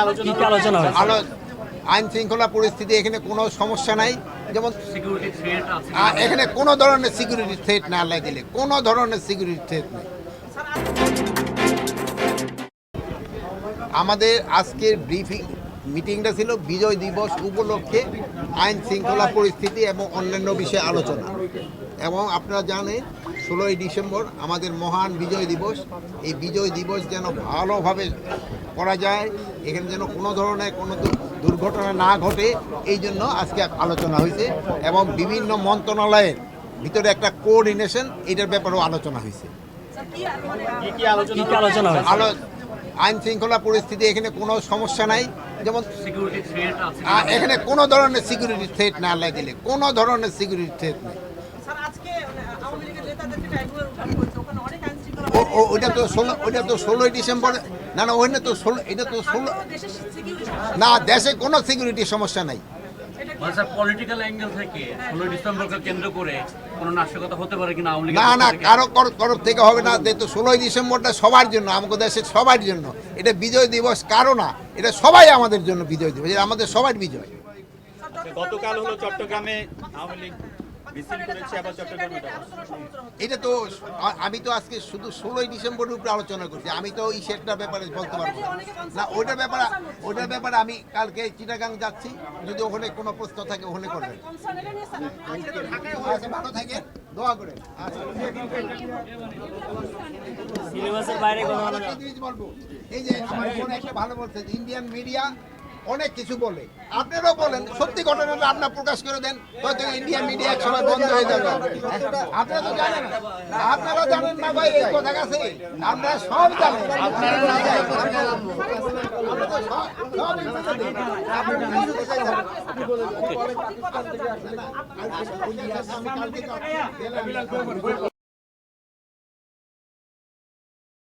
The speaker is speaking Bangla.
আলোচনা হয়েছে? আইন শৃঙ্খলা পরিস্থিতি এখানে কোনো সমস্যা নাই, যেমন এখানে কোনো ধরনের সিকিউরিটি থ্রেট না আল্লাহ দিলে কোনো ধরনের সিকিউরিটি থ্রেট নেই। আমাদের আজকের ব্রিফিং মিটিংটা ছিল বিজয় দিবস উপলক্ষে আইন শৃঙ্খলা পরিস্থিতি এবং অন্যান্য বিষয়ে আলোচনা। এবং আপনারা জানেন 16ই ডিসেম্বর আমাদের মহান বিজয় দিবস। এই বিজয় দিবস যেন ভালোভাবে করা যায়, এখানে যেন কোনো ধরনের কোনো দুর্ঘটনা না ঘটে, এই জন্য আজকে আলোচনা হয়েছে। এবং বিভিন্ন মন্ত্রণালয়ের ভিতরে একটা কোঅর্ডিনেশন, এটার ব্যাপারেও আলোচনা হয়েছে। আইন শৃঙ্খলা পরিস্থিতি এখানে কোনো সমস্যা নাই, যেমন এখানে কোনো ধরনের সিকিউরিটি থ্রেট না আল্লাহ দিলে কোনো ধরনের সিকিউরিটি থ্রেট নেই। ওইটা তো 16ই ডিসেম্বর। না ওইটা তো 16 না, দেশে কোনো সিকিউরিটি সমস্যা নাই। পলিটিক্যাল অ্যাঙ্গেল থেকে 16 ডিসেম্বরকে কেন্দ্র করে কোনো নাশকতা হতে পারে কিনা? না কারো তরফ থেকে হবে না। যেহেতু 16ই ডিসেম্বরটা সবার জন্য, আমাদের দেশের সবার জন্য, এটা বিজয় দিবস কারো না, এটা সবাই আমাদের জন্য বিজয় দিবস, এটা আমাদের সবার বিজয়। গতকাল হলো চট্টগ্রামে আওয়ামী লীগ মিছিল করেছে, আবার চট্টগ্রামে এটা তো আমি তো আজকে শুধু 16ই ডিসেম্বরের উপরে আলোচনা করছি, আমি তো এই সেটটার ব্যাপারে বলতে পারবো না। ওইটার ব্যাপারে আমি কালকে চিটাগাং যাচ্ছি, যদি ওখানে কোনো প্রশ্ন থাকে ওখানে করবেন। ভালো থাকেন, দোয়া করেন। সিলেবাসের বাইরে বলবো, এই যে আমার ফোনে একটা ভালো বলছে, ইন্ডিয়ান মিডিয়া অনেক কিছু বলে, আপনারাও বলেন, সত্যি ঘটনাটা আপনারা প্রকাশ করে দেন, হয়তো ইন্ডিয়ান মিডিয়া এক সময় বন্ধ হয়ে যাবে। আপনারা তো জানেন, আপনারা জানেন না ভাই, এই কথা আছে, আপনারা সব জানেন। আপনারা সব